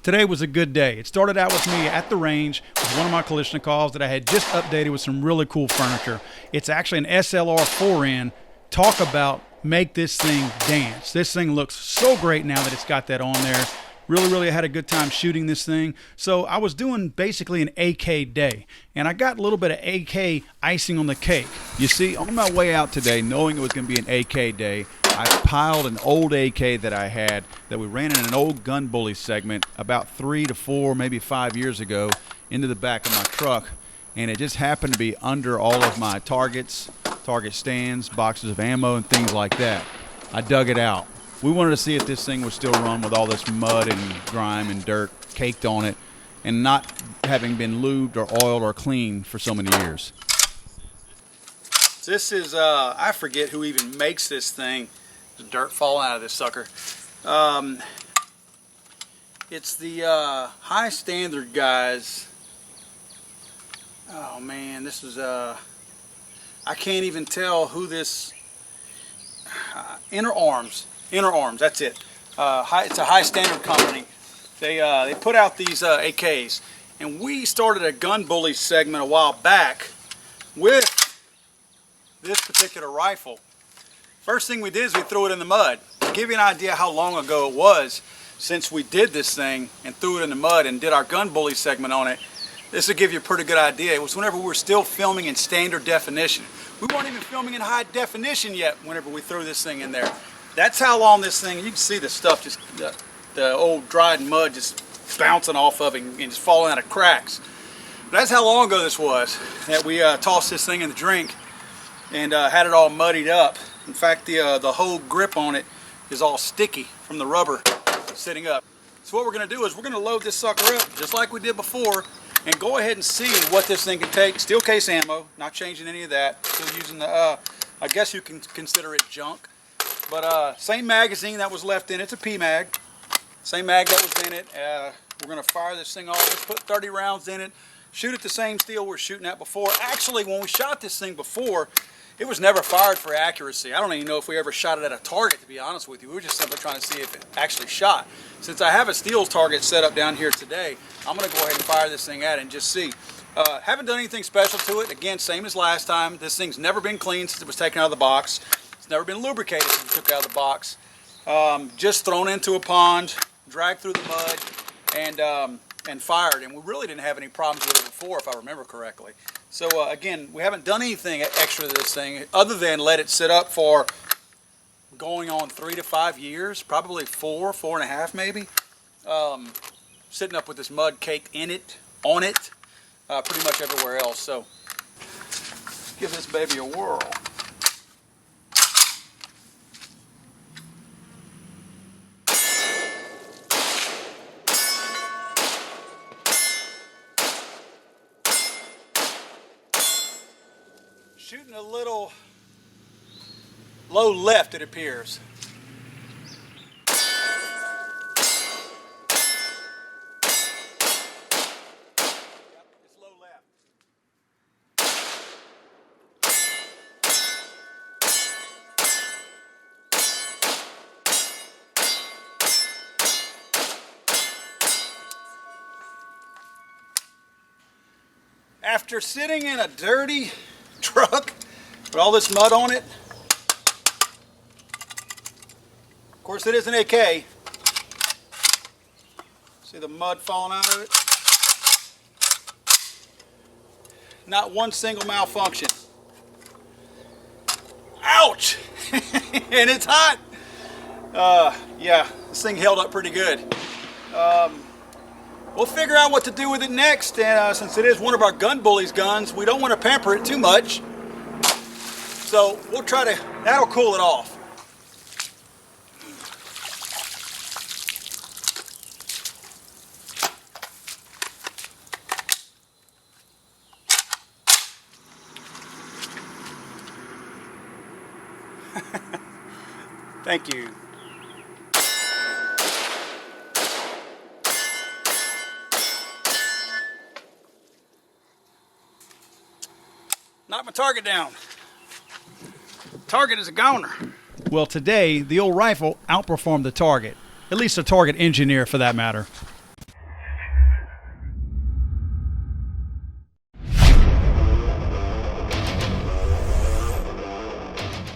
Today was a good day. It started out with me at the range with one of my Kalashnikovs that I had just updated with some really cool furniture. It's actually an SLR 4N. Talk about make this thing dance. This thing looks so great now that it's got that on there. Really had a good time shooting this thing. So I was doing basically an AK day, and I got a little bit of AK icing on the cake. You see, on my way out today, knowing it was going to be an AK day, I piled an old AK that I had that we ran in an old Gun Bullies segment about 3 to 4, maybe 5 years ago into the back of my truck, and it just happened to be under all of my targets, target stands, boxes of ammo, and things like that. I dug it out. We wanted to see if this thing would still run with all this mud and grime and dirt caked on it and not having been lubed or oiled or cleaned for so many years. This is, I forget who even makes this thing. There's dirt falling out of this sucker. It's the High Standard guys. Oh man, this is, I can't even tell who this, Inner Arms, that's it. It's a High Standard company. They put out these AKs, and we started a Gun Bullies segment a while back with this particular rifle. First thing we did is we threw it in the mud. To give you an idea how long ago it was since we did this thing and threw it in the mud and did our Gun Bullies segment on it, this will give you a pretty good idea. It was whenever we were still filming in standard definition. We weren't even filming in high definition yet whenever we threw this thing in there. That's how long this thing, you can see the stuff, just the old dried mud just bouncing off of it and just falling out of cracks. But that's how long ago this was that we tossed this thing in the drink and had it all muddied up. In fact, the whole grip on it is all sticky from the rubber sitting up. So what we're going to do is we're going to load this sucker up just like we did before and go ahead and see what this thing can take. Steel case ammo, not changing any of that. Still using the, I guess you can consider it junk. But same magazine that was left in it. It's a P-mag. Same mag that was in it. We're going to fire this thing off. Let's put 30 rounds in it. Shoot at the same steel we were shooting at before. Actually, when we shot this thing before, it was never fired for accuracy. I don't even know if we ever shot it at a target, to be honest with you. We were just simply trying to see if it actually shot. Since I have a steel target set up down here today, I'm going to go ahead and fire this thing at it and just see. Haven't done anything special to it. Again, same as last time. This thing's never been cleaned since it was taken out of the box. It's never been lubricated since it took out of the box. Just thrown into a pond, dragged through the mud, and fired. And we really didn't have any problems with it before, if I remember correctly. So again, we haven't done anything extra to this thing other than let it sit up for going on 3 to 5 years, probably 4 and a half maybe. Sitting up with this mud caked in it, on it, pretty much everywhere else. So give this baby a whirl. Shooting a little low left, it appears. It's low left. After sitting in a dirty truck with all this mud on it. Of course, it is an AK. See the mud falling out of it? Not one single malfunction. Ouch! And it's hot. Yeah, this thing held up pretty good. We'll figure out what to do with it next, and since it is one of our Gun Bullies guns, we don't want to pamper it too much. So we'll try to, that'll cool it off. Thank you. Knock my target down. Target is a goner. Well, today, the old rifle outperformed the target. At least the target engineer, for that matter.